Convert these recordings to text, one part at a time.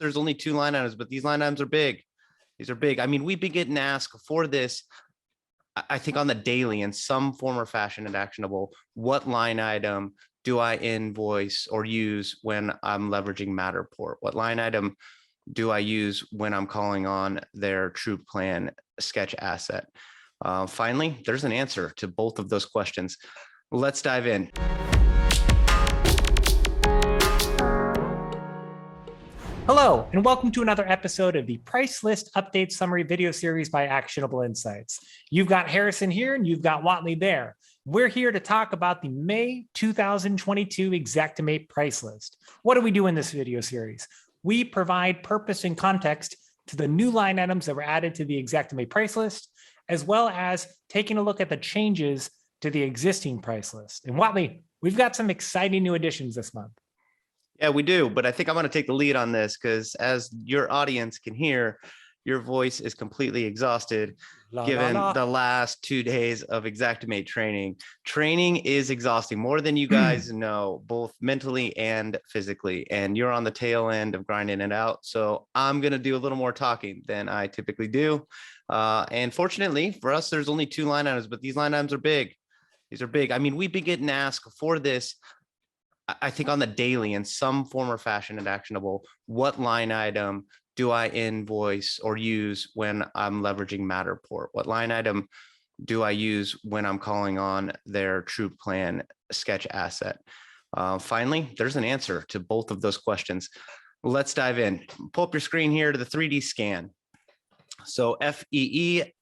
there's only 2 line items, but these line items are big. These are big. I mean, we've been getting asked for this, I think on the daily in some form or fashion at Actionable, what line item do I invoice or use when I'm leveraging Matterport? What line item do I use when I'm calling on their true plan sketch asset? Finally, there's an answer to both of those questions. Let's dive in. Hello, and welcome to another episode of the Price List Update Summary video series by Actionable Insights. You've got Harrison here and you've got Whatley there. We're here to talk about the May 2022 Xactimate price list. What do we do in this video series? We provide purpose and context to the new line items that were added to the Xactimate price list, as well as taking a look at the changes to the existing price list. And Whatley, we've got some exciting new additions this month. Yeah, we do. But I think I'm going to take the lead on this because as your audience can hear, your voice is completely exhausted given the last 2 days of Xactimate training. Training is exhausting more than you guys know, both mentally and physically. And you're on the tail end of grinding it out. So I'm going to do a little more talking than I typically do. And fortunately for us, there's only 2 line items, but these line items are big. These are big. I mean, we've been getting asked for this, I think on the daily in some form or fashion at Actionable, what line item do I invoice or use when I'm leveraging Matterport? What line item do I use when I'm calling on their true plan sketch asset? Finally, there's an answer to both of those questions. Let's dive in. Pull up your screen here to the 3D scan. So FEESKTCH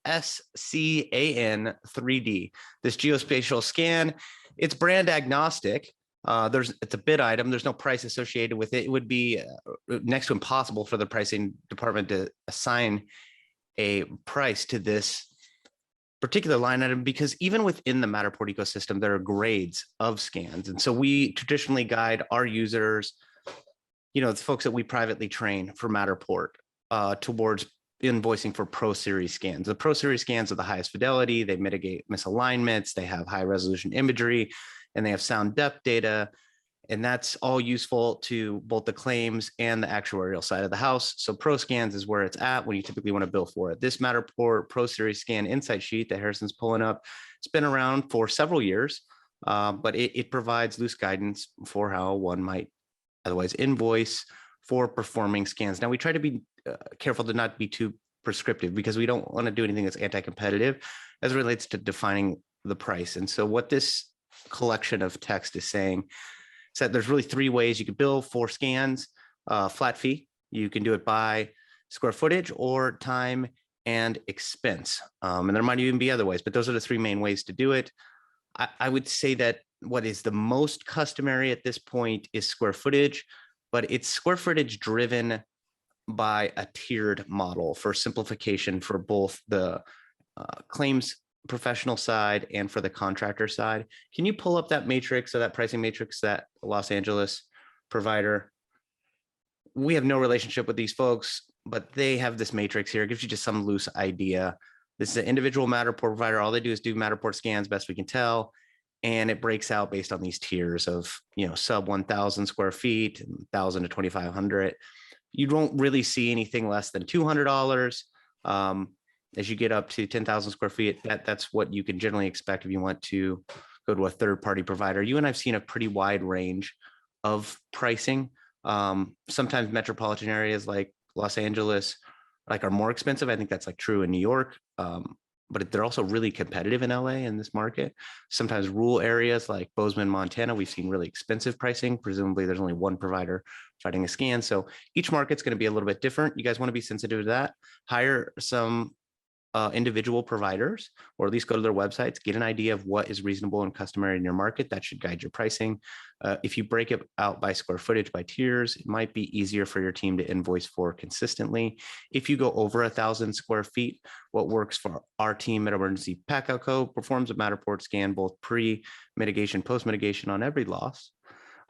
3D, this geospatial scan, it's brand agnostic. It's a bid item. There's no price associated with it. It would be next to impossible for the pricing department to assign a price to this particular line item because even within the Matterport ecosystem, there are grades of scans. And so we traditionally guide our users, the folks that we privately train for Matterport, towards invoicing for Pro Series scans. The Pro Series scans are the highest fidelity. They mitigate misalignments. They have high resolution imagery, and they have sound depth data, and that's all useful to both the claims and the actuarial side of the house. So Pro Scans is where it's at when you typically want to bill for it. This Matterport Pro Series Scan insight sheet that Harrison's pulling up, it's been around for several years, but it provides loose guidance for how one might otherwise invoice for performing scans. Now, we try to be careful to not be too prescriptive because we don't want to do anything that's anti-competitive as it relates to defining the price. And so what this collection of text is saying is that there's really 3 ways you could bill for scans. Flat fee, you can do it by square footage or time and expense. And there might even be other ways, but those are the 3 main ways to do it. I would say that what is the most customary at this point is square footage, but it's square footage driven by a tiered model for simplification for both the claims professional side and for the contractor side. Can you pull up that matrix or that pricing matrix that Los Angeles provider? We have no relationship with these folks, but they have this matrix here. It gives you just some loose idea. This is an individual Matterport provider. All they do is do Matterport scans, best we can tell. And it breaks out based on these tiers of, sub 1,000 square feet, 1,000 to 2,500. You don't really see anything less than $200. As you get up to 10,000 square feet, that's what you can generally expect if you want to go to a third-party provider. You and I've seen a pretty wide range of pricing. Sometimes metropolitan areas like Los Angeles are more expensive. I think that's true in New York, but they're also really competitive in LA in this market. Sometimes rural areas like Bozeman, Montana, we've seen really expensive pricing. Presumably there's only one provider providing a scan. So each market's going to be a little bit different. You guys want to be sensitive to that. Hire some individual providers, or at least go to their websites, get an idea of what is reasonable and customary in your market. That should guide your pricing. If you break it out by square footage, by tiers, it might be easier for your team to invoice for consistently. If you go over 1,000 square feet, what works for our team at Emergency Packout Co. performs a Matterport scan, both pre-mitigation, post-mitigation on every loss.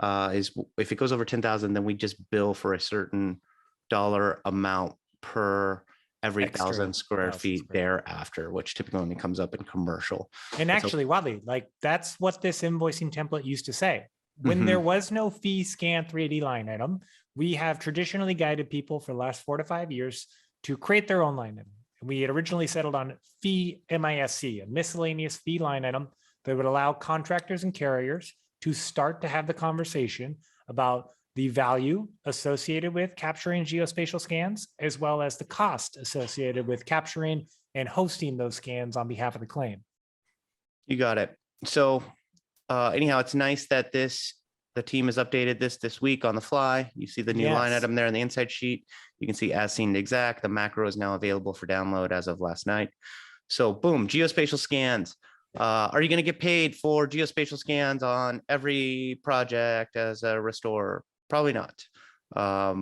Is if it goes over 10,000, then we just bill for a certain dollar amount per every 1,000 square feet thereafter, which typically only comes up in commercial. And actually, Whatley, that's what this invoicing template used to say. When there was no FEESKTCH 3D line item, we have traditionally guided people for the last 4 to 5 years to create their own line item. We had originally settled on FEESC, a miscellaneous fee line item that would allow contractors and carriers to start to have the conversation about the value associated with capturing geospatial scans, as well as the cost associated with capturing and hosting those scans on behalf of the claim. You got it. So anyhow, it's nice that the team has updated this week on the fly. You see the new line Yes. item there in the insight sheet. You can see as seen exact. The macro is now available for download as of last night. So boom, geospatial scans. Are you going to get paid for geospatial scans on every project as a restorer? Probably not.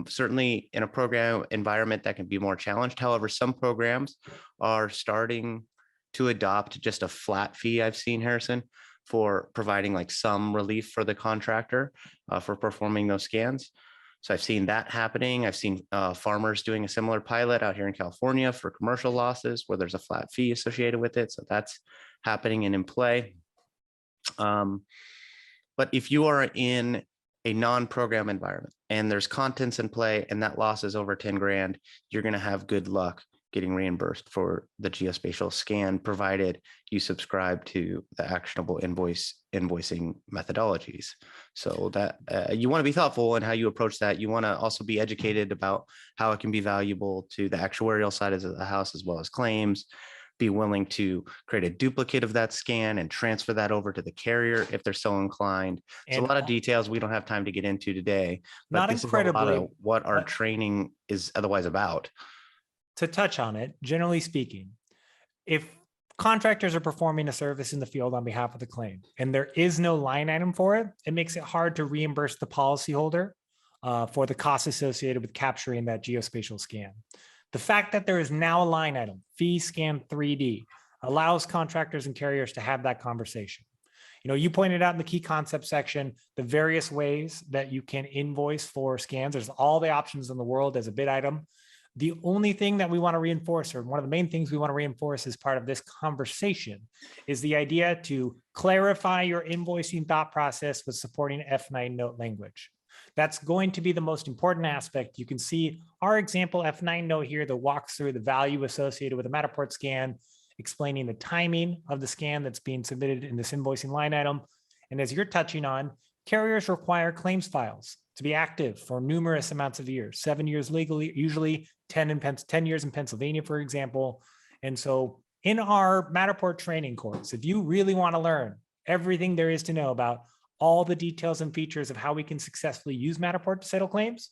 Certainly in a program environment that can be more challenged. However, some programs are starting to adopt just a flat fee. I've seen, Harrison, for providing like some relief for the contractor for performing those scans. So I've seen that happening. I've seen farmers doing a similar pilot out here in California for commercial losses where there's a flat fee associated with it. So that's happening and in play. But if you are in a non-program environment and there's contents in play and that loss is over 10 grand, you're going to have good luck getting reimbursed for the geospatial scan, provided you subscribe to the actionable invoicing methodologies. So that you want to be thoughtful in how you approach that. You want to also be educated about how it can be valuable to the actuarial side of the house, as well as claims. Be willing to create a duplicate of that scan and transfer that over to the carrier if they're so inclined. It's a lot of details we don't have time to get into today, but not this is a lot incredibly, of what our training is otherwise about. To touch on it, generally speaking, if contractors are performing a service in the field on behalf of the claim and there is no line item for it, it makes it hard to reimburse the policyholder for the costs associated with capturing that geospatial scan. The fact that there is now a line item, FEESKTCH 3D, allows contractors and carriers to have that conversation. You know, you pointed out in the key concept section, the various ways that you can invoice for scans. There's all the options in the world as a bid item. The only thing that we want to reinforce, or one of the main things we want to reinforce as part of this conversation, is the idea to clarify your invoicing thought process with supporting F9 note language. That's going to be the most important aspect. You can see our example F9 note here that walks through the value associated with a Matterport scan, explaining the timing of the scan that's being submitted in this invoicing line item. And as you're touching on, carriers require claims files to be active for numerous amounts of years, 7 years legally, usually 10 years in Pennsylvania, for example. And so in our Matterport training course, if you really want to learn everything there is to know about all the details and features of how we can successfully use Matterport to settle claims,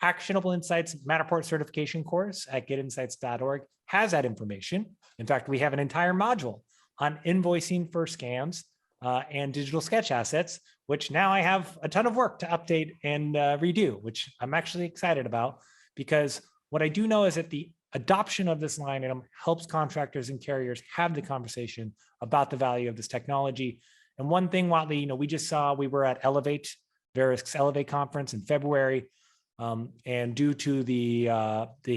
Actionable Insights Matterport certification course at getinsights.org has that information. In fact, we have an entire module on invoicing for scans and digital sketch assets, which now I have a ton of work to update and redo, which I'm actually excited about, because what I do know is that the adoption of this line item helps contractors and carriers have the conversation about the value of this technology. And one thing, Whatley, you know, we just saw, we were at Elevate, Verisk's Elevate conference in February, and due to the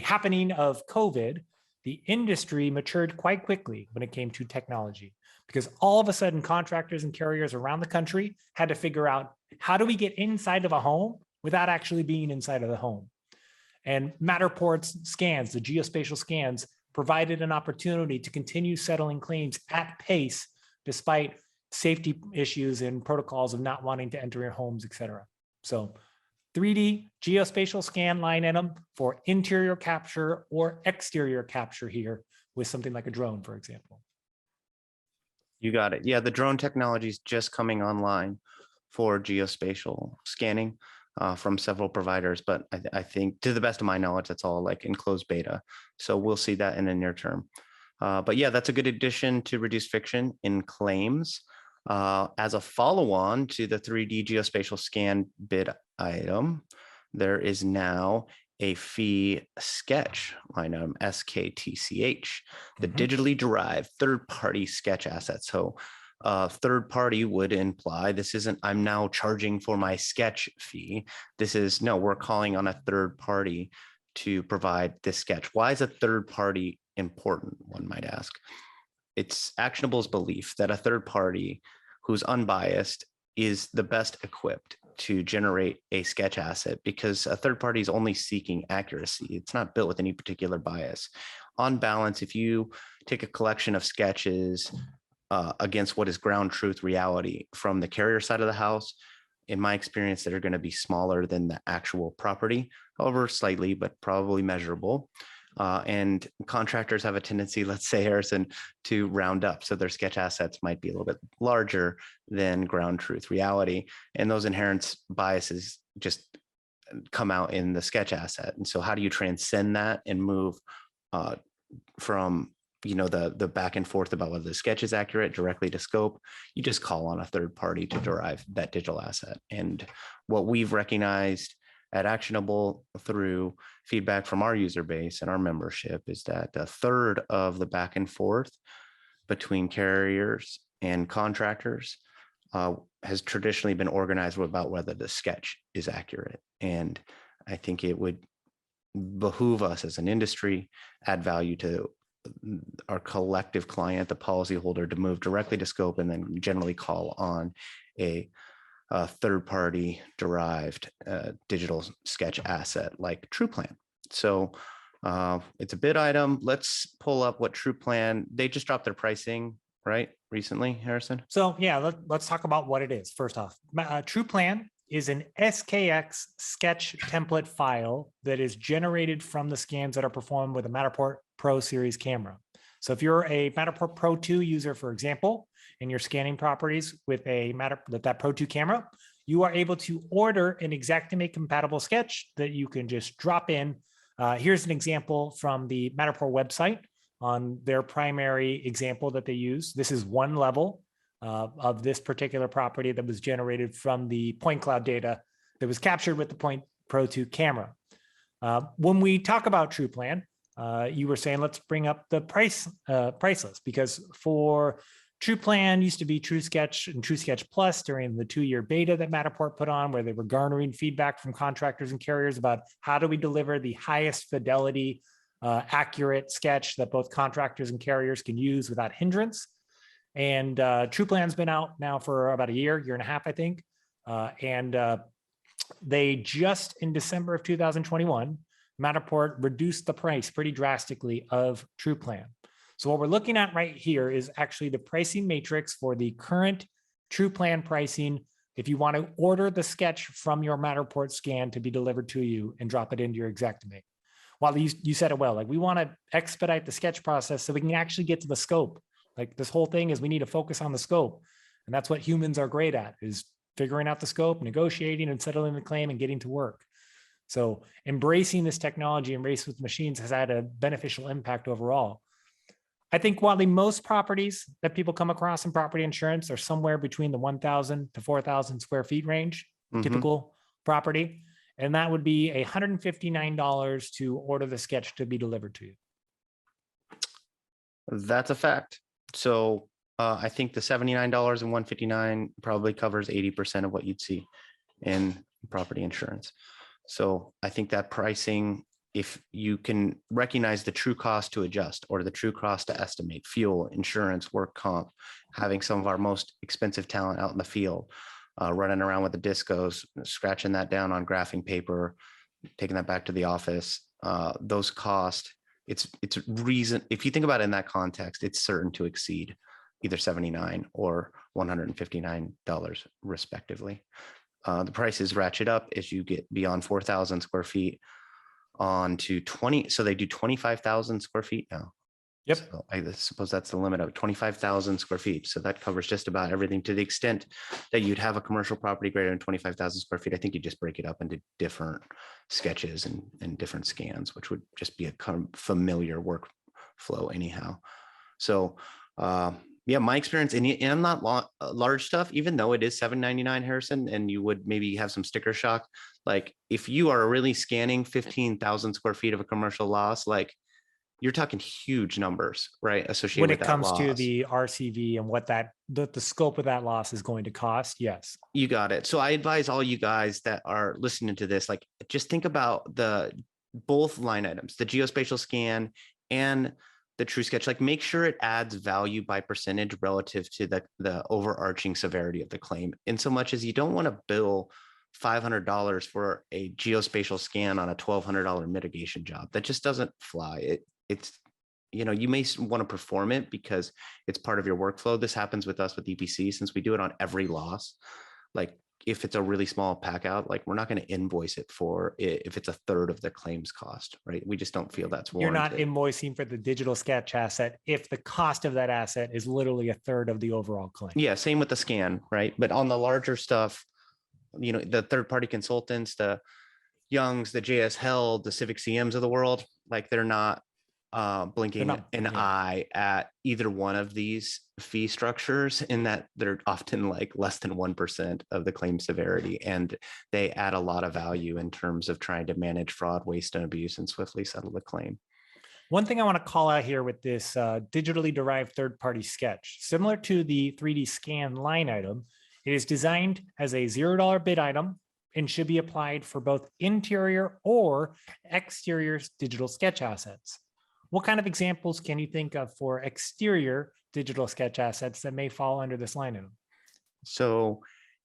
happening of COVID, the industry matured quite quickly when it came to technology, because all of a sudden contractors and carriers around the country had to figure out, how do we get inside of a home without actually being inside of the home? And Matterport's scans, the geospatial scans, provided an opportunity to continue settling claims at pace, despite safety issues and protocols of not wanting to enter your homes, et cetera. So 3D geospatial scan line item for interior capture or exterior capture here with something like a drone, for example. You got it. Yeah, the drone technology is just coming online for geospatial scanning from several providers, but I think, to the best of my knowledge, that's all like in closed beta. So we'll see that in the near term. But yeah, that's a good addition to reduce friction in claims. As a follow-on to the 3D geospatial scan bid item, there is now a FEESKTCH line item, FCSSEAL, the digitally derived third-party sketch asset. So third party would imply this isn't, I'm now charging for my sketch fee. This is, no, we're calling on a third party to provide this sketch. Why is a third party important, one might ask? It's Actionable's belief that a third party who's unbiased is the best equipped to generate a sketch asset, because a third party is only seeking accuracy. It's not built with any particular bias. On balance, if you take a collection of sketches against what is ground truth reality from the carrier side of the house, in my experience, that are going to be smaller than the actual property, however, slightly, but probably measurable. And contractors have a tendency, let's say, Harrison, to round up. So their sketch assets might be a little bit larger than ground truth reality. And those inherent biases just come out in the sketch asset. And so how do you transcend that and move from the back and forth about whether the sketch is accurate directly to scope? You just call on a third party to derive that digital asset. And what we've recognized at Actionable through feedback from our user base and our membership is that a third of the back and forth between carriers and contractors has traditionally been organized about whether the sketch is accurate. And I think it would behoove us as an industry, add value to our collective client, the policyholder, to move directly to scope and then generally call on a third-party derived digital sketch asset like TruePlan. So it's a bid item. Let's pull up what TruePlan, they just dropped their pricing, right, recently, Harrison? So yeah, let's talk about what it is. First off, TruePlan is an SKX sketch template file that is generated from the scans that are performed with a Matterport Pro Series camera. So if you're a Matterport Pro 2 user, for example, and you're scanning properties with that Pro 2 camera, you are able to order an Xactimate compatible sketch that you can just drop in. Here's an example from the Matterport website on their primary example that they use. This is one level of this particular property that was generated from the point cloud data that was captured with the Point Pro 2 camera. When we talk about TruePlan, you were saying, let's bring up the price list, because for TruePlan used to be TrueSketch and TrueSketch Plus during the 2-year beta that Matterport put on, where they were garnering feedback from contractors and carriers about how do we deliver the highest fidelity, accurate sketch that both contractors and carriers can use without hindrance. And TruePlan's been out now for about a year and a half, I think. And they just in December of 2021, Matterport reduced the price pretty drastically of TruePlan. So what we're looking at right here is actually the pricing matrix for the current TruePlan pricing if you want to order the sketch from your Matterport scan to be delivered to you and drop it into your Xactimate. Well, you said it well, like we want to expedite the sketch process so we can actually get to the scope. Like this whole thing is we need to focus on the scope. And that's what humans are great at, is figuring out the scope, negotiating and settling the claim and getting to work. So embracing this technology and race with machines has had a beneficial impact overall. I think while the most properties that people come across in property insurance are somewhere between the 1,000 to 4,000 square feet range, typical property, and that would be $159 to order the sketch to be delivered to you. That's a fact. So I think the $79 and $159 probably covers 80% of what you'd see in property insurance. So I think that pricing, if you can recognize the true cost to adjust or the true cost to estimate, fuel, insurance, work comp, having some of our most expensive talent out in the field, running around with the discos, scratching that down on graphing paper, taking that back to the office, those costs, it's reason, if you think about it in that context, it's certain to exceed either $79 or $159 respectively. The prices ratchet up as you get beyond 4,000 square feet on to 20. So they do 25,000 square feet now. Yep. So I suppose that's the limit of 25,000 square feet. So that covers just about everything to the extent that you'd have a commercial property greater than 25,000 square feet. I think you just break it up into different sketches and different scans, which would just be a kind of familiar workflow anyhow. So yeah, my experience, and I'm not large stuff, even though it is $7.99, Harrison, and you would maybe have some sticker shock. Like if you are really scanning 15,000 square feet of a commercial loss, like you're talking huge numbers, right? Associated when with it comes that loss. to the RCV and what the scope of that loss is going to cost. Yes. You got it. So I advise all you guys that are listening to this, like just think about both line items, the geospatial scan and the TrueSketch, like make sure it adds value by percentage relative to the overarching severity of the claim, in so much as you don't want to bill $500 for a geospatial scan on a $1,200 mitigation job. That just doesn't fly. It's, you know, you may want to perform it because it's part of your workflow. This happens with us with EPC, since we do it on every loss. Like if it's a really small pack out, like we're not going to invoice it for it if it's a third of the claims cost, right? We just don't feel that's warranted. You're not invoicing for the digital sketch asset if the cost of that asset is literally a third of the overall claim. Yeah, same with the scan, right? But on the larger stuff, you know, the third-party consultants, the Youngs, the JS Held, the Civic CMs of the world, like they're not blinking an eye at either one of these fee structures, in that they're often like less than 1% of the claim severity. And they add a lot of value in terms of trying to manage fraud, waste, and abuse and swiftly settle the claim. One thing I want to call out here with this digitally derived third-party sketch, similar to the 3D scan line item, it is designed as a $0 bid item and should be applied for both interior or exterior digital sketch assets. What kind of examples can you think of for exterior digital sketch assets that may fall under this line item? So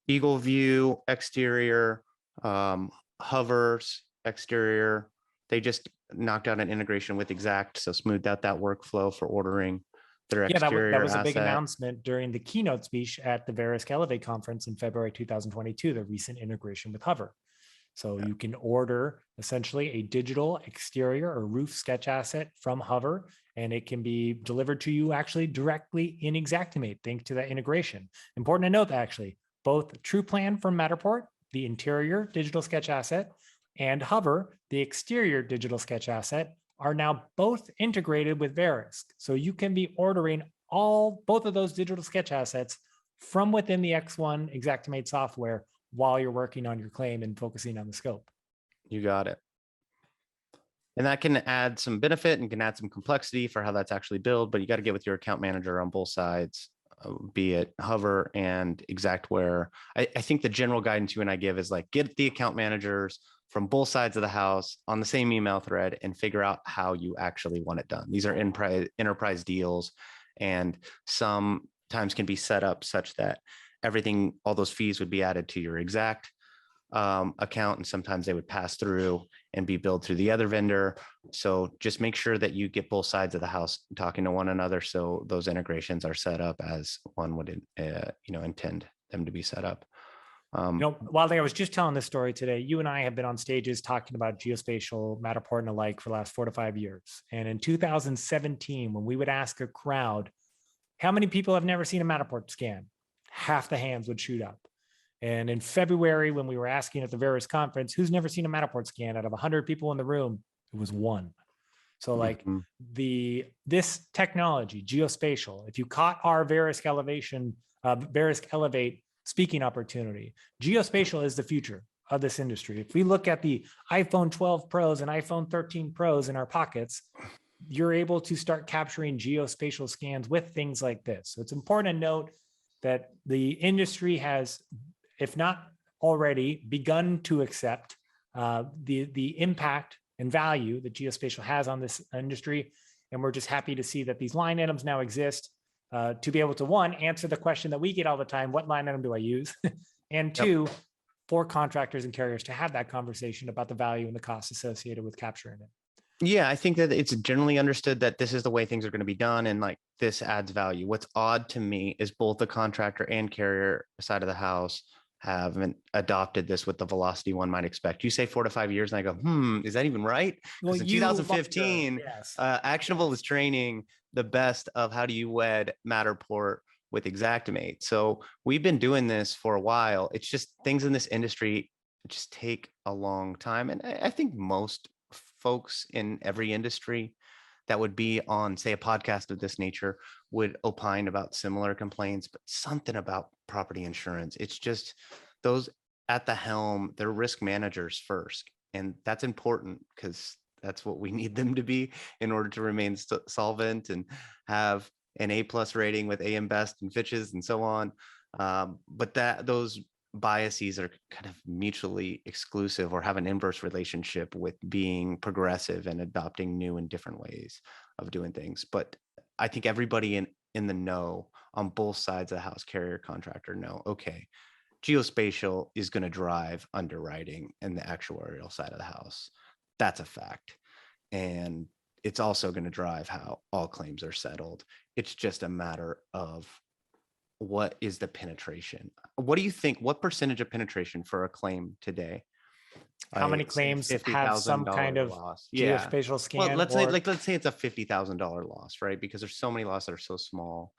Eagle View, exterior, hovers, exterior. They just knocked out an integration with Xact, so smoothed out that workflow for ordering their exterior that was a big asset. announcement during the keynote speech at the Verisk Elevate conference in February 2022, the recent integration with Hover. So you can order essentially a digital exterior or roof sketch asset from Hover, and it can be delivered to you actually directly in Xactimate, thanks to that integration. Important to note that actually both TruePlan from Matterport, the interior digital sketch asset, and Hover, the exterior digital sketch asset, are now both integrated with Verisk. So you can be ordering both of those digital sketch assets from within the X1 Xactimate software while you're working on your claim and focusing on the scope. You got it. And that can add some benefit and can add some complexity for how that's actually billed, but you got to get with your account manager on both sides, be it Hover and Xactware. I think the general guidance you and I give is like, get the account managers from both sides of the house on the same email thread and figure out how you actually want it done. These are enterprise deals, and sometimes can be set up such that everything, all those fees would be added to your Xact account, and sometimes they would pass through and be billed through the other vendor. So just make sure that you get both sides of the house talking to one another, so those integrations are set up as one would intend them to be set up. Whatley, I was just telling this story today. You and I have been on stages talking about geospatial, Matterport, and alike for the last 4 to 5 years. And in 2017, when we would ask a crowd, how many people have never seen a Matterport scan? Half the hands would shoot up. And in February, when we were asking at the Verisk conference, who's never seen a Matterport scan, out of 100 people in the room, it was 1. So like this technology, geospatial, if you caught our Verisk Elevate speaking opportunity, geospatial is the future of this industry. If we look at the iPhone 12 Pros and iPhone 13 Pros in our pockets, you're able to start capturing geospatial scans with things like this. So it's important to note that the industry has, if not already, begun to accept the impact and value that geospatial has on this industry. And we're just happy to see that these line items now exist to be able to, one, answer the question that we get all the time, what line item do I use? And two, for contractors and carriers to have that conversation about the value and the costs associated with capturing it. Yeah, I think that it's generally understood that this is the way things are going to be done, and like this adds value. What's odd to me is both the contractor and carrier side of the house haven't adopted this with the velocity one might expect. You say 4 to 5 years, and I go, is that even right? Because in 2015, Actionable was training the best of how do you wed Matterport with Xactimate. So we've been doing this for a while. It's just things in this industry just take a long time. And I think most folks in every industry that would be on, say, a podcast of this nature would opine about similar complaints, but something about property insurance, it's just those at the helm, they're risk managers first. And that's important because that's what we need them to be in order to remain solvent and have an A+ rating with AM Best and Fitches and so on. But those biases are kind of mutually exclusive or have an inverse relationship with being progressive and adopting new and different ways of doing things. But I think everybody in the know on both sides of the house, carrier, contractor, know, okay, geospatial is going to drive underwriting and the actuarial side of the house. That's a fact. And it's also going to drive how all claims are settled. It's just a matter of what is the penetration. What do you think? What percentage of penetration for a claim today? How many claims have some kind of loss? geospatial scan? Well, let's say it's a $50,000 loss, right? Because there's so many losses that are so small.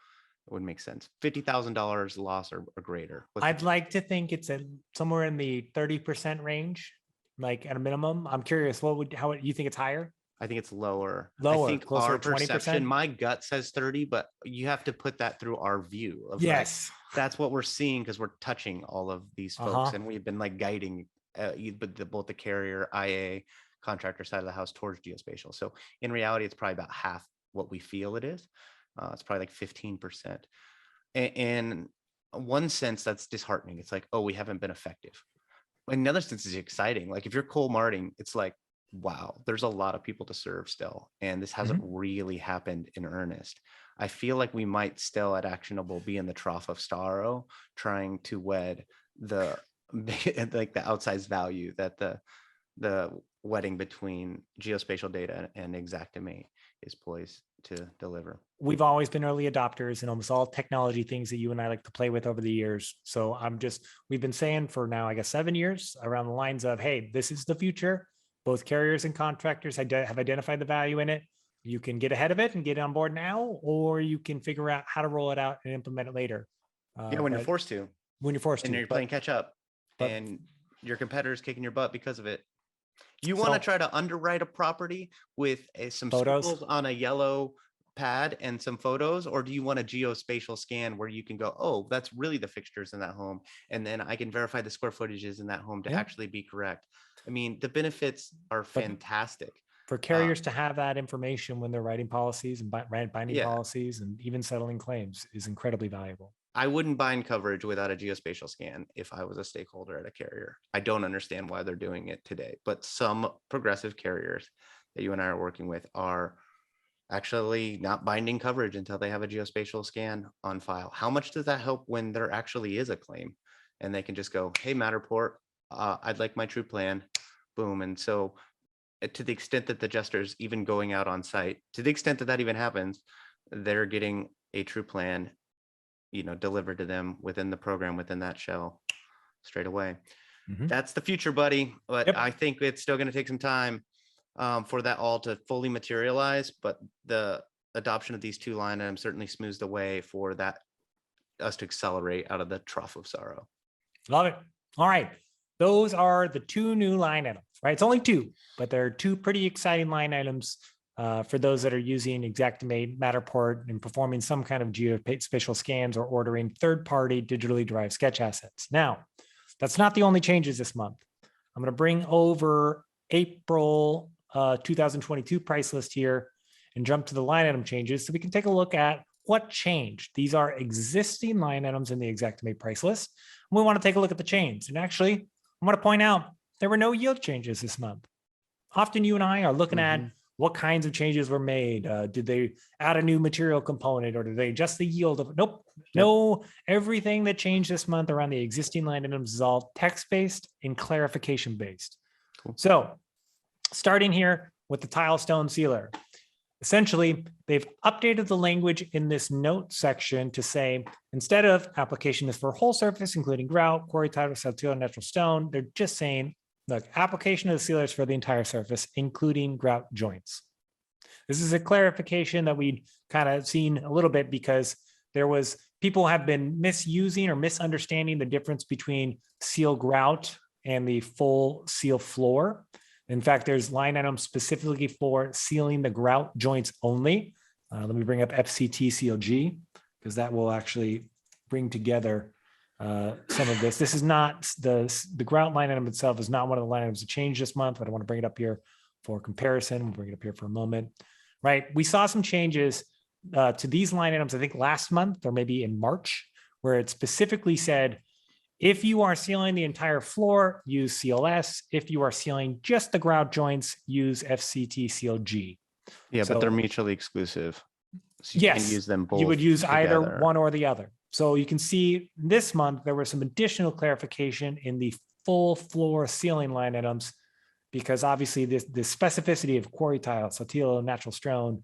It would make sense. $50,000 loss or greater. I'd like to think it's somewhere in the 30% range, like at a minimum. I'm curious, how you think it's higher? I think it's lower. Lower, I think closer our to 20%. perception, my gut says 30, but you have to put that through our view of yes, that's what we're seeing because we're touching all of these folks and we've been like guiding both the carrier, IA, contractor side of the house towards geospatial. So in reality, it's probably about half what we feel it is. It's probably like 15%. And in one sense, that's disheartening. It's like, oh, we haven't been effective. In another sense, it's exciting. Like if you're coal marting, it's like, wow, there's a lot of people to serve still. And this hasn't really happened in earnest. I feel like we might still at Actionable be in the trough of sorrow, trying to wed the like the outsized value that the wedding between geospatial data and Xactimate is poised to deliver. We've always been early adopters in almost all technology things that you and I like to play with over the years. So we've been saying for now, I guess 7 years around the lines of, hey, this is the future. Both carriers and contractors have identified the value in it. You can get ahead of it and get on board now, or you can figure out how to roll it out and implement it later. When you're forced to. When you're forced to. And you're playing catch up and your competitor's kicking your butt because of it. You want to try to underwrite a property with some photos on a yellow pad and some photos, or do you want a geospatial scan where you can go, oh, that's really the fixtures in that home, and then I can verify the square footages in that home to actually be correct? I mean, the benefits are fantastic. For carriers to have that information when they're writing policies and binding policies and even settling claims is incredibly valuable. I wouldn't bind coverage without a geospatial scan if I was a stakeholder at a carrier. I don't understand why they're doing it today, but some progressive carriers that you and I are working with are actually not binding coverage until they have a geospatial scan on file. How much does that help when there actually is a claim and they can just go, hey, Matterport, I'd like my true plan, boom. And so to the extent that the adjuster's even going out on site, to the extent that that even happens, they're getting a true plan, delivered to them within the program, within that shell straight away. That's the future, buddy. But I think it's still going to take some time for that all to fully materialize. But the adoption of these two line items certainly smooths the way for us to accelerate out of the trough of sorrow. Love it. All right. Those are the two new line items, right? It's only two, but they're two pretty exciting line items for those that are using Xactimate, Matterport, and performing some kind of geospatial scans or ordering third-party digitally derived sketch assets. Now, that's not the only changes this month. I'm going to bring over April 2022 price list here and jump to the line item changes so we can take a look at what changed. These are existing line items in the Xactimate price list. We want to take a look at the change. And actually, I want to point out there were no yield changes this month. Often you and I are looking at what kinds of changes were made. Did they add a new material component or did they adjust the yield of? Nope. No, everything that changed this month around the existing line items is all text-based and clarification-based. Cool. So starting here with the tile stone sealer. Essentially, they've updated the language in this note section to say, instead of application is for whole surface, including grout, quarry title, TILSEAL, natural stone, they're just saying, look, application of the sealer is for the entire surface, including grout joints. This is a clarification that we'd kind of seen a little bit because people have been misusing or misunderstanding the difference between seal grout and the full seal floor. In fact, there's line items specifically for sealing the grout joints only. Let me bring up FCSSEAL because that will actually bring together some of this. This is not the grout line item itself is not one of the line items that changed this month, but I want to bring it up here for comparison. We'll bring it up here for a moment. Right, we saw some changes to these line items, I think last month or maybe in March, where it specifically said, if you are sealing the entire floor, use CLS. If you are sealing just the grout joints, use FCSSEAL. Yeah, but they're mutually exclusive. So you can use them both. You would use together. either one or the other. So you can see this month, there was some additional clarification in the full floor ceiling line items, because obviously the specificity of quarry tile, so TILSEAL, natural stone,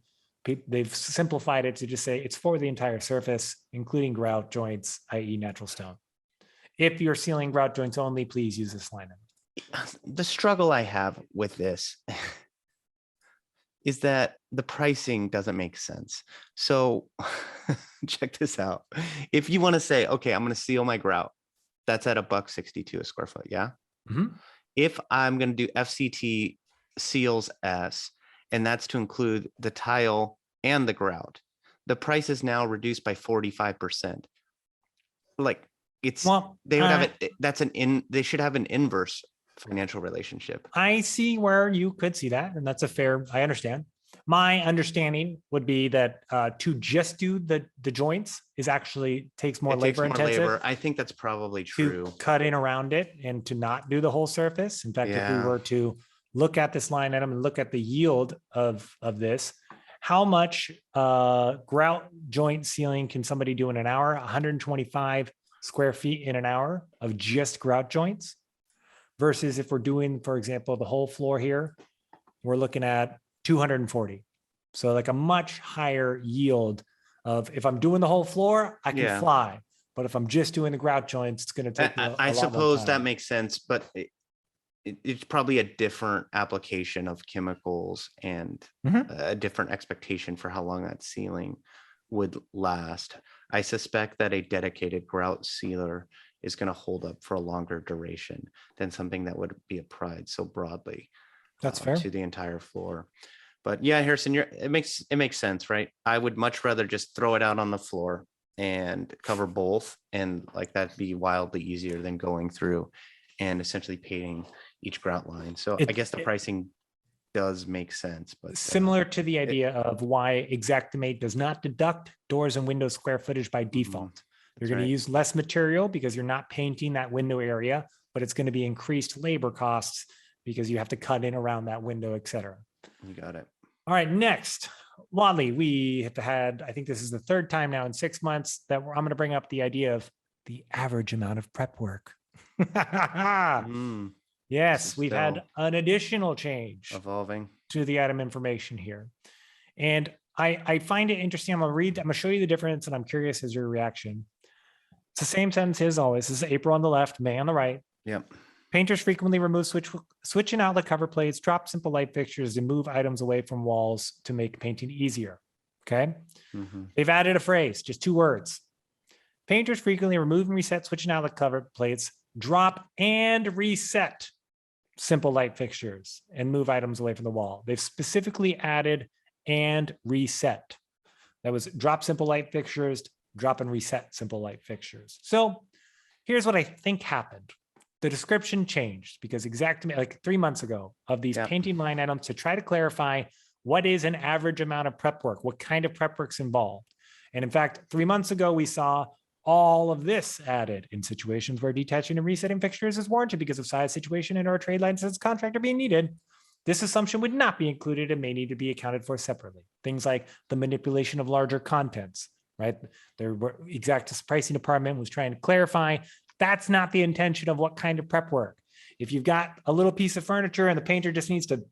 they've simplified it to just say it's for the entire surface, including grout joints, i.e. natural stone. If you're sealing grout joints only, please use this line item. The struggle I have with this is that the pricing doesn't make sense. So check this out. If you want to say, okay, I'm going to seal my grout, that's at $1.62 a square foot. Yeah. Mhm. If I'm going to do FCT seals S, and that's to include the tile and the grout, the price is now reduced by 45%. Like it's, Well, they would have it. They should have an inverse financial relationship. I see where you could see that, and that's a fair, I understand. My understanding would be that to just do the joints is actually takes more labor intensive. I think that's probably to true. cut in around it and to not do the whole surface. In fact, if we were to look at this line item and look at the yield of this, how much grout joint sealing can somebody do in an hour? 125 square feet in an hour of just grout joints, versus if we're doing, for example, the whole floor here, we're looking at 240. So like a much higher yield of, if I'm doing the whole floor, I can fly. But if I'm just doing the grout joints, it's going to take me a I lot suppose more that time. makes sense, but it's probably a different application of chemicals and a different expectation for how long that sealing would last. I suspect that a dedicated grout sealer is going to hold up for a longer duration than something that would be applied so broadly. That's fair. To the entire floor. But yeah, Harrison, it makes sense, right? I would much rather just throw it out on the floor and cover both, and like that'd be wildly easier than going through and essentially painting each grout line. So I guess the pricing does make sense, but similar to the idea of why Xactimate does not deduct doors and window square footage by default. You're going to use less material because you're not painting that window area, but it's going to be increased labor costs because you have to cut in around that window, et cetera. You got it. All right, next, Whatley, we have had, I think this is the third time now in 6 months that I'm going to bring up the idea of the average amount of prep work. Yes, we've had an additional change evolving to the item information here. And I find it interesting. I'm going to show you the difference, and I'm curious as your reaction. It's the same sentence as always. This is April on the left, May on the right. Yep. Painters frequently remove switch and outlet cover plates, drop simple light fixtures, and move items away from walls to make painting easier. Okay. They've added a phrase, just 2 words. Painters frequently remove and reset switch and outlet cover plates, drop and reset simple light fixtures, and move items away from the wall. They've specifically added and reset. That was drop simple light fixtures, drop and reset simple light fixtures. So here's what I think happened. The description changed because Xactimate, like 3 months ago, of these painting line items to try to clarify what is an average amount of prep work, what kind of prep work's involved. And in fact, 3 months ago, we saw all of this added in situations where detaching and resetting fixtures is warranted because of size, situation, and or trade license contractor being needed. This assumption would not be included and may need to be accounted for separately. Things like the manipulation of larger contents, right? Their exact pricing department was trying to clarify that's not the intention of what kind of prep work. If you've got a little piece of furniture and the painter just needs to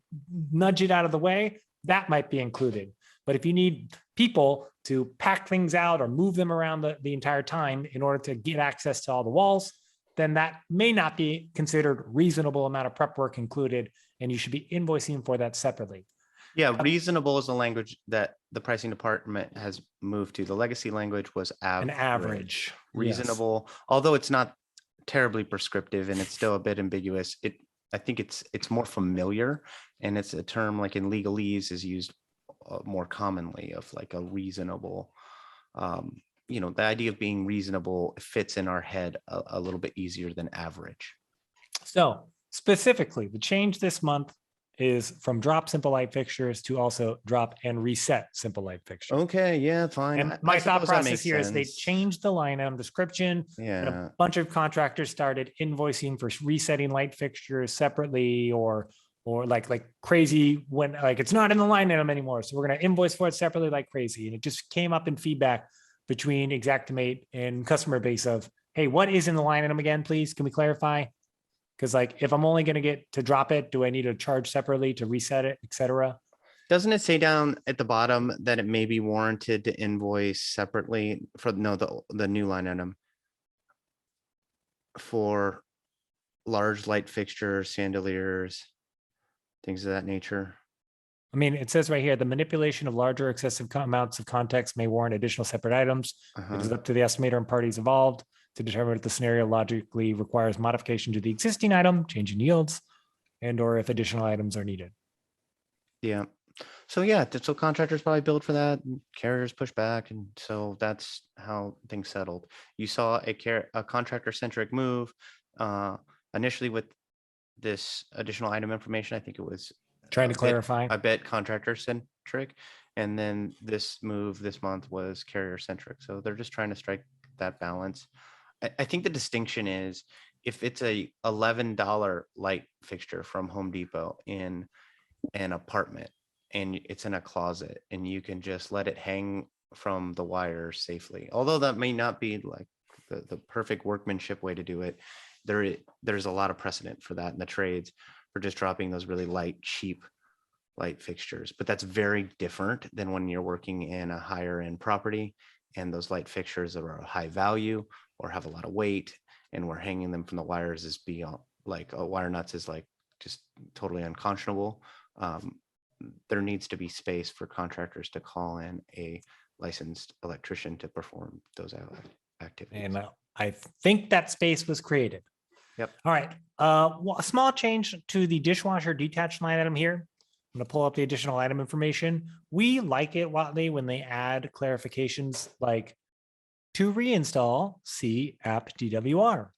nudge it out of the way, that might be included. But if you need people to pack things out or move them around the entire time in order to get access to all the walls, then that may not be considered reasonable amount of prep work included, and you should be invoicing for that separately. Yeah, reasonable is the language that the pricing department has moved to. The legacy language was average. An average. Reasonable, although it's not terribly prescriptive and it's still a bit ambiguous. I think it's more familiar, and it's a term like in legalese is used more commonly of like a reasonable, the idea of being reasonable fits in our head a little bit easier than average. So specifically, the change this month is from drop simple light fixtures to also drop and reset simple light fixtures. Okay, yeah, fine. And my thought process here is they changed the line item description. Yeah. And a bunch of contractors started invoicing for resetting light fixtures separately or like crazy when like it's not in the line item anymore. So we're going to invoice for it separately like crazy. And it just came up in feedback between Xactimate and customer base of, hey, what is in the line item again, please? Can we clarify? Because like, if I'm only going to get to drop it, do I need to charge separately to reset it, et cetera? Doesn't it say down at the bottom that it may be warranted to invoice separately for the new line item for large light fixtures, chandeliers, things of that nature? I mean, it says right here, the manipulation of larger excessive amounts of context may warrant additional separate items. It is up to the estimator and parties involved to determine if the scenario logically requires modification to the existing item, change in yields, and or if additional items are needed. Yeah. So yeah, so contractors probably billed for that, and carriers push back, and so that's how things settled. You saw a contractor-centric move initially with this additional item information. I think it was Trying to clarify. I bet contractor-centric, and then this move this month was carrier-centric. So they're just trying to strike that balance. I think the distinction is if it's a $11 light fixture from Home Depot in an apartment and it's in a closet and you can just let it hang from the wires safely, although that may not be like the perfect workmanship way to do it, there's a lot of precedent for that in the trades for just dropping those really light, cheap light fixtures. But that's very different than when you're working in a higher end property and those light fixtures are of high value or have a lot of weight, and we're hanging them from the wires is beyond, like wire nuts is like just totally unconscionable. There needs to be space for contractors to call in a licensed electrician to perform those activities. And I think that space was created. Yep. All right. Well, a small change to the dishwasher detached line item here. I'm going to pull up the additional item information. We like it, Whatley, when they add clarifications like to reinstall, see app DWR.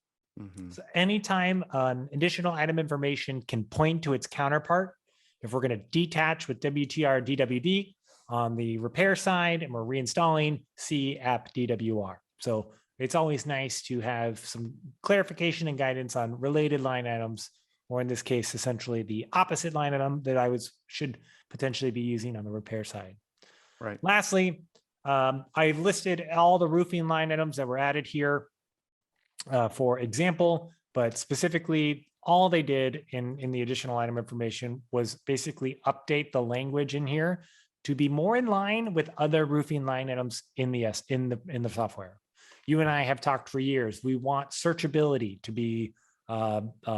So anytime an additional item information can point to its counterpart, if we're going to detach with WTRDWD on the repair side and we're reinstalling, see app DWR. So it's always nice to have some clarification and guidance on related line items, or in this case, essentially the opposite line item that should potentially be using on the repair side. Right. Lastly, I've listed all the roofing line items that were added here for example, but specifically all they did in the additional item information was basically update the language in here to be more in line with other roofing line items in the software. You and I have talked for years. We want searchability to be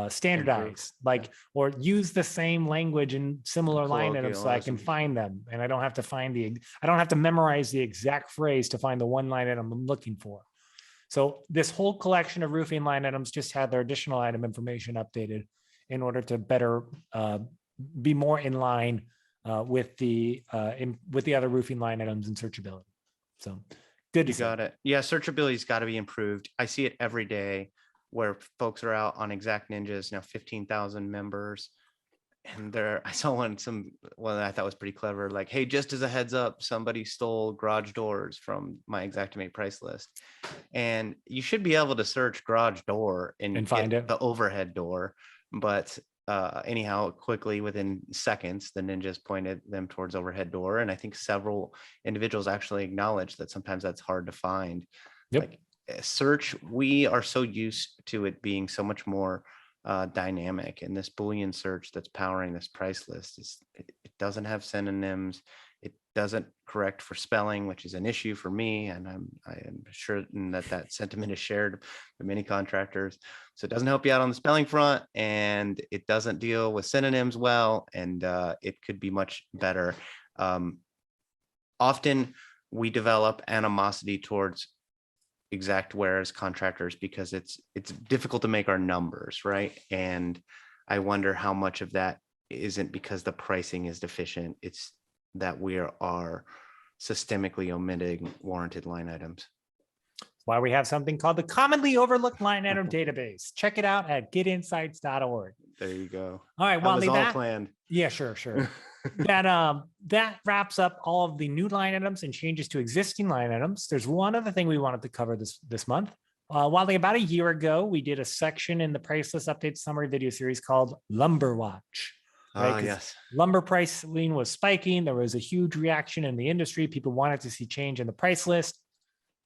standardized, like, or use the same language in similar line items so I can find them. And I don't have to memorize the exact phrase to find the one line item I'm looking for. So this whole collection of roofing line items just had their additional item information updated in order to better be more in line with the other roofing line items and searchability. So good to see. You got it. Yeah, searchability's got to be improved. I see it every day where folks are out on Exact Ninjas, 15,000 members. And I saw one that I thought was pretty clever. Like, hey, just as a heads up, somebody stole garage doors from my Xactimate price list. And you should be able to search garage door and find it, the overhead door. But anyhow, quickly within seconds, the ninjas pointed them towards overhead door. And I think several individuals actually acknowledged that sometimes that's hard to find. Yep. Like search, we are so used to it being so much more dynamic, and this Boolean search that's powering this price list it doesn't have synonyms. It doesn't correct for spelling, which is an issue for me, and I am sure that sentiment is shared by many contractors. So it doesn't help you out on the spelling front, and it doesn't deal with synonyms well, and it could be much better. Often we develop animosity towards Xactware as contractors because it's difficult to make our numbers, right? And I wonder how much of that isn't because the pricing is deficient. It's that we are systemically omitting warranted line items. Why we have something called the commonly overlooked line item database. Check it out at getinsights.org. There you go. All right, Whatley, that planned. Yeah, sure. That wraps up all of the new line items and changes to existing line items. There's one other thing we wanted to cover this month. Whatley, about a year ago, we did a section in the price list update summary video series called Lumber Watch. Right? Yes. Lumber pricing was spiking. There was a huge reaction in the industry. People wanted to see change in the price list.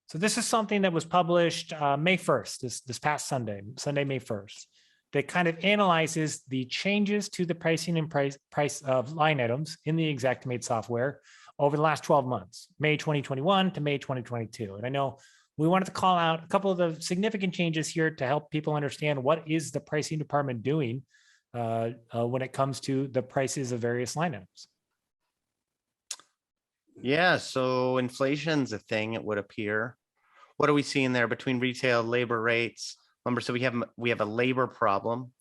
So this is something that was published May 1st, this past Sunday, May 1st, that kind of analyzes the changes to the pricing and price of line items in the Xactimate software over the last 12 months, May 2021 to May 2022. And I know we wanted to call out a couple of the significant changes here to help people understand what is the pricing department doing when it comes to the prices of various line items. Yeah, so inflation's a thing, it would appear. What are we seeing there between retail labor rates, lumber? So we have a labor problem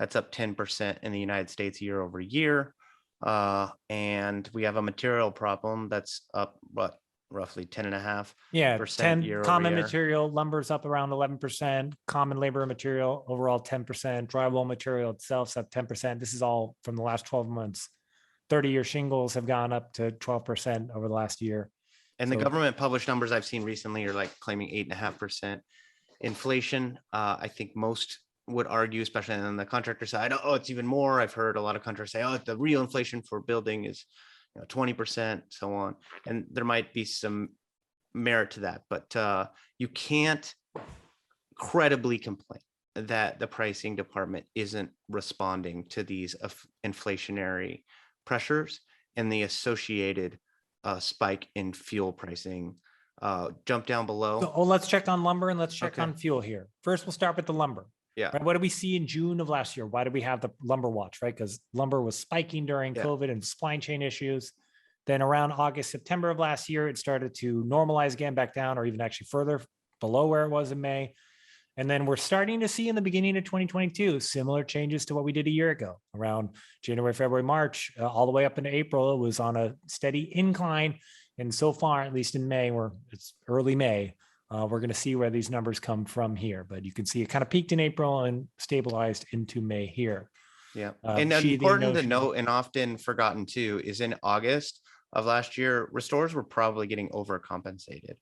that's up 10% in the United States year over year. And we have a material problem that's up roughly 10.5%. Yeah, 10 year over common year. material, lumber's up around 11%, common labor material overall 10%, drywall material itself's up 10%. This is all from the last 12 months. 30-year shingles have gone up to 12% over the last year. And the government published numbers I've seen recently are like claiming 8.5% inflation. I think most would argue, especially on the contractor side, oh, it's even more. I've heard a lot of contractors say, oh, the real inflation for building is 20%, so on. And there might be some merit to that, but you can't credibly complain that the pricing department isn't responding to these inflationary pressures and the associated spike in fuel pricing. Jump down below. So, let's check on lumber and let's check on fuel here. First, we'll start with the lumber. Yeah. Right? What did we see in June of last year? Why did we have the lumber watch, right? Because lumber was spiking during COVID and supply chain issues. Then around August, September of last year, it started to normalize again back down, or even actually further below where it was in May. And then we're starting to see in the beginning of 2022, similar changes to what we did a year ago. Around January, February, March, all the way up into April, it was on a steady incline. And so far, at least in May, it's early May, we're going to see where these numbers come from here. But you can see it kind of peaked in April and stabilized into May here. Yeah. And important to note, and often forgotten too, is in August of last year, restorers were probably getting overcompensated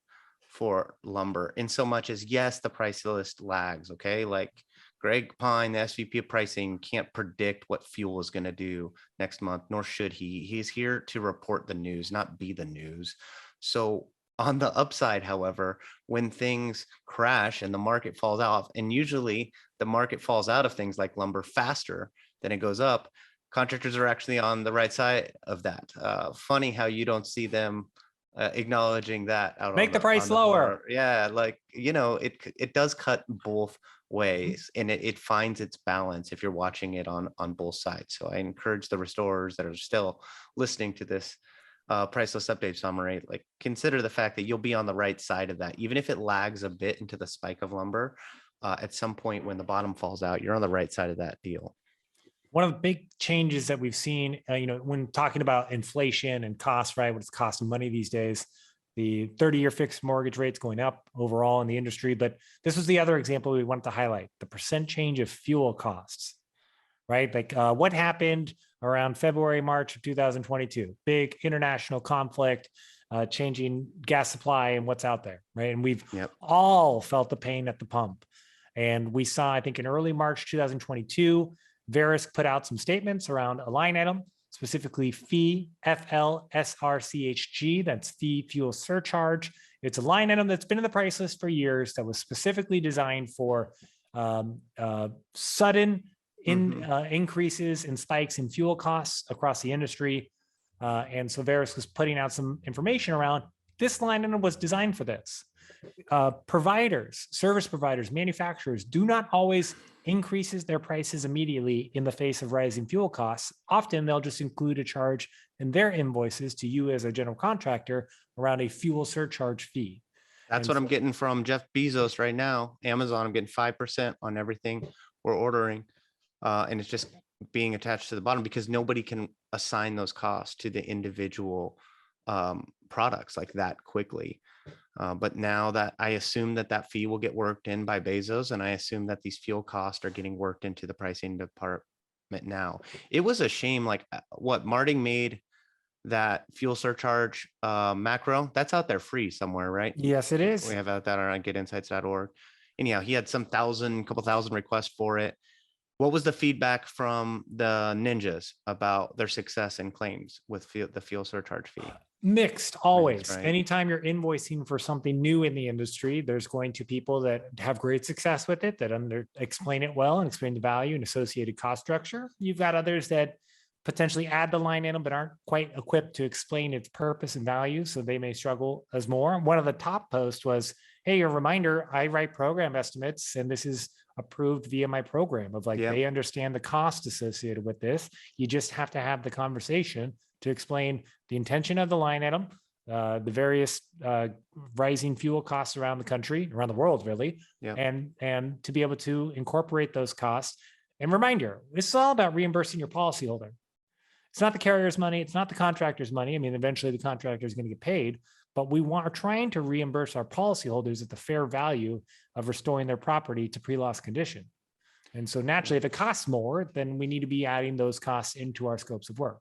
for lumber in so much as, yes, the price list lags. Okay. Like Greg Pine, the SVP of pricing, can't predict what fuel is going to do next month, nor should he. He's here to report the news, not be the news. So on the upside, however, when things crash and the market falls off, and usually the market falls out of things like lumber faster than it goes up, contractors are actually on the right side of that. Funny how you don't see them acknowledging that out. Make the price lower. Yeah, like, it does cut both ways, and it finds its balance if you're watching it on both sides. So I encourage the restorers that are still listening to this price list update summary, like, consider the fact that you'll be on the right side of that, even if it lags a bit into the spike of lumber. At some point when the bottom falls out, you're on the right side of that deal. One of the big changes that we've seen, when talking about inflation and cost, right? What's costing money these days, the 30-year fixed mortgage rates going up overall in the industry. But this was the other example we wanted to highlight, the percent change of fuel costs, right? Like what happened around February, March of 2022, big international conflict, changing gas supply and what's out there, right? And we've all felt the pain at the pump. And we saw, I think in early March 2022, Verisk put out some statements around a line item, specifically fee, FLSRCHG, that's fee fuel surcharge. It's a line item that's been in the price list for years that was specifically designed for sudden increases and spikes in fuel costs across the industry. And so Verisk was putting out some information around this line item was designed for this. Providers, service providers, manufacturers do not always increases their prices immediately in the face of rising fuel costs. Often they'll just include a charge in their invoices to you as a general contractor around a fuel surcharge fee. That's what I'm getting from Jeff Bezos right now. Amazon, I'm getting 5% on everything we're ordering. And it's just being attached to the bottom because nobody can assign those costs to the individual products like that quickly. But now that I assume that fee will get worked in by Bezos, and I assume that these fuel costs are getting worked into the pricing department now. It was a shame, like what Marting made that fuel surcharge macro, that's out there free somewhere, right? Yes, it is. We have that on getinsights.org. Anyhow, he had couple thousand requests for it. What was the feedback from the ninjas about their success in claims with the fuel surcharge fee? Mixed, always. right? Anytime you're invoicing for something new in the industry, there's going to people that have great success with it, that explain it well and explain the value and associated cost structure. You've got others that potentially add the line item, but aren't quite equipped to explain its purpose and value. So they may struggle as more. One of the top posts was, hey, a reminder, I write program estimates and this is approved via my program of like, Yep. they understand the cost associated with this. You just have to have the conversation to explain the intention of the line item, the various rising fuel costs around the country, around the world, really, Yep. and to be able to incorporate those costs. And reminder, this is all about reimbursing your policyholder. It's not the carrier's money. It's not the contractor's money. I mean, eventually the contractor is going to get paid, but we are trying to reimburse our policyholders at the fair value of restoring their property to pre-loss condition. And so naturally, if it costs more, then we need to be adding those costs into our scopes of work.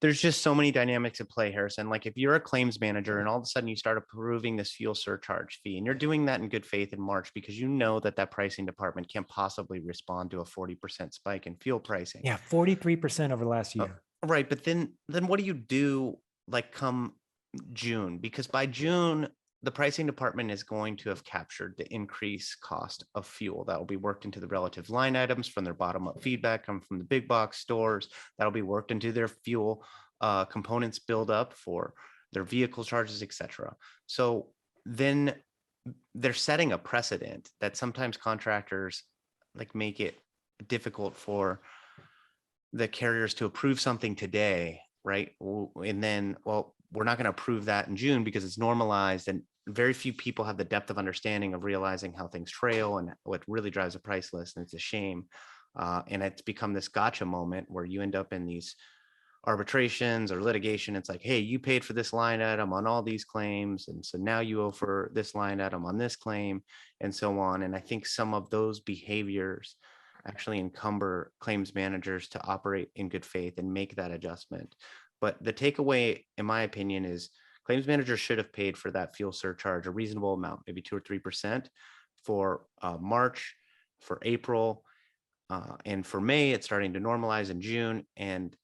There's just so many dynamics at play, Harrison. Like if you're a claims manager and all of a sudden you start approving this fuel surcharge fee, and you're doing that in good faith in March because you know that that pricing department can't possibly respond to a 40% spike in fuel pricing. Yeah, 43% over the last year. Right. But then what do you do like come June? Because by June, the pricing department is going to have captured the increased cost of fuel that will be worked into the relative line items from their bottom up feedback come from the big box stores. That'll be worked into their fuel components build up for their vehicle charges, etc. So then they're setting a precedent that sometimes contractors like make it difficult for the carriers to approve something today, right? And then, well, we're not going to approve that in June because it's normalized, and very few people have the depth of understanding of realizing how things trail and what really drives a price list. And it's a shame. And it's become this gotcha moment where you end up in these arbitrations or litigation. It's like, hey, you paid for this line item on all these claims, and so now you owe for this line item on this claim, and so on. And I think some of those behaviors actually encumber claims managers to operate in good faith and make that adjustment. But the takeaway, in my opinion, is claims managers should have paid for that fuel surcharge a reasonable amount, maybe 2 or 3% for March, for April, and for May. It's starting to normalize in June, and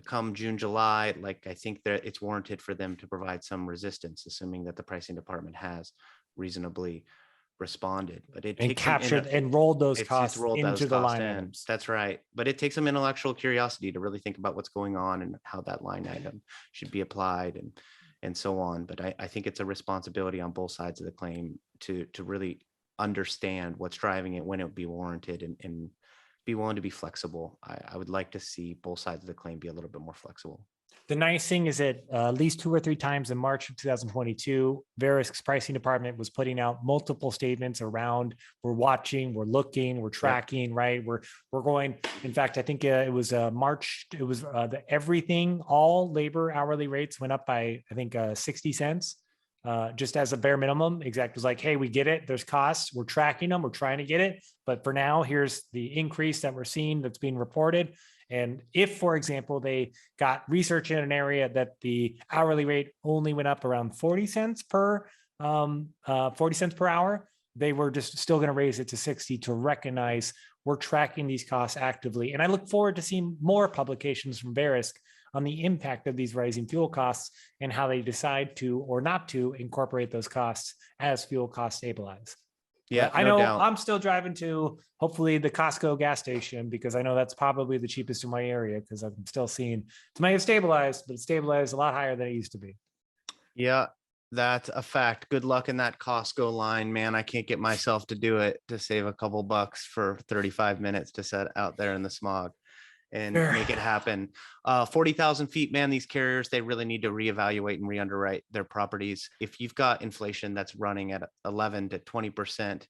come June, July, like I think that it's warranted for them to provide some resistance, assuming that the pricing department has reasonably responded. But it and takes captured and rolled those it's costs rolled those into the costs line in. items. That's right. But it takes some intellectual curiosity to really think about what's going on and how that line item should be applied and so on. But I think it's a responsibility on both sides of the claim to really understand what's driving it, when it would be warranted, and be willing to be flexible. I would like to see both sides of the claim be a little bit more flexible. The nice thing is that at least 2 or 3 times in March of 2022, Verisk's pricing department was putting out multiple statements around, we're watching, we're looking, we're tracking, right? We're going, in fact, I think it was March, it was everything, all labor hourly rates went up by, I think 60 cents. Just as a bare minimum. Exact was like, hey, we get it. There's costs. We're tracking them. We're trying to get it. But for now, here's the increase that we're seeing that's being reported. And if, for example, they got research in an area that the hourly rate only went up around 40 cents per hour, they were just still going to raise it to 60 to recognize we're tracking these costs actively. And I look forward to seeing more publications from Verisk on the impact of these rising fuel costs and how they decide to or not to incorporate those costs as fuel costs stabilize. Yeah, I know I'm still driving to hopefully the Costco gas station because I know that's probably the cheapest in my area because I'm still seeing it might have stabilized, but it's stabilized a lot higher than it used to be. Yeah, that's a fact. Good luck in that Costco line, man. I can't get myself to do it to save a couple bucks for 35 minutes to set out there in the smog and make it happen. 40,000 feet, man, these carriers, they really need to reevaluate and re-underwrite their properties. If you've got inflation that's running at 11 to 20%,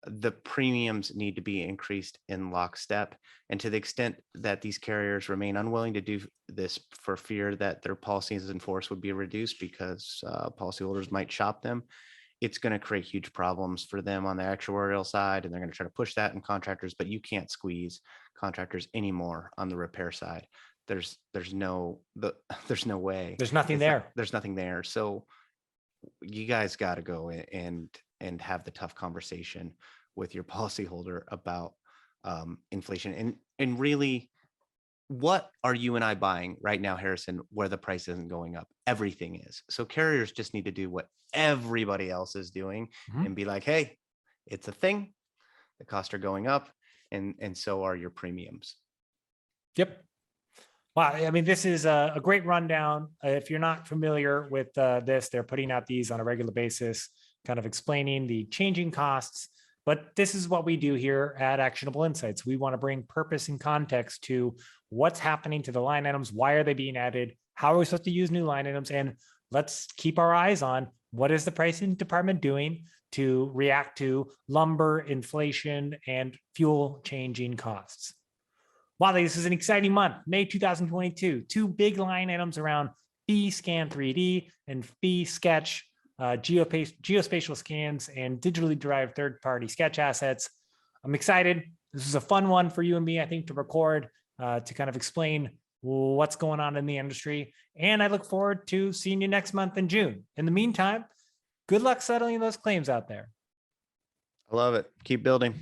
the premiums need to be increased in lockstep. And to the extent that these carriers remain unwilling to do this for fear that their policies in force would be reduced because policyholders might shop them, it's going to create huge problems for them on the actuarial side. And they're going to try to push that in contractors, but you can't squeeze contractors anymore on the repair side. There's no way. There's nothing there. There's nothing there. So you guys got to go and have the tough conversation with your policyholder about inflation. And really, what are you and I buying right now, Harrison, where the price isn't going up? Everything is. So carriers just need to do what everybody else is doing and be like, hey, it's a thing. The costs are going up, and so are your premiums. Yep. Wow. I mean, this is a great rundown. If you're not familiar with this, they're putting out these on a regular basis, kind of explaining the changing costs. But this is what we do here at Actionable Insights. We want to bring purpose and context to what's happening to the line items. Why are they being added? How are we supposed to use new line items? And let's keep our eyes on what is the pricing department doing to react to lumber, inflation, and fuel changing costs. Wow, this is an exciting month, May 2022. Two big line items around FEESKTCH 3D and FEESKTCH, geospatial scans and digitally derived third-party sketch assets. I'm excited. This is a fun one for you and me, I think, to record, to kind of explain what's going on in the industry. And I look forward to seeing you next month in June. In the meantime, good luck settling those claims out there. I love it. Keep building.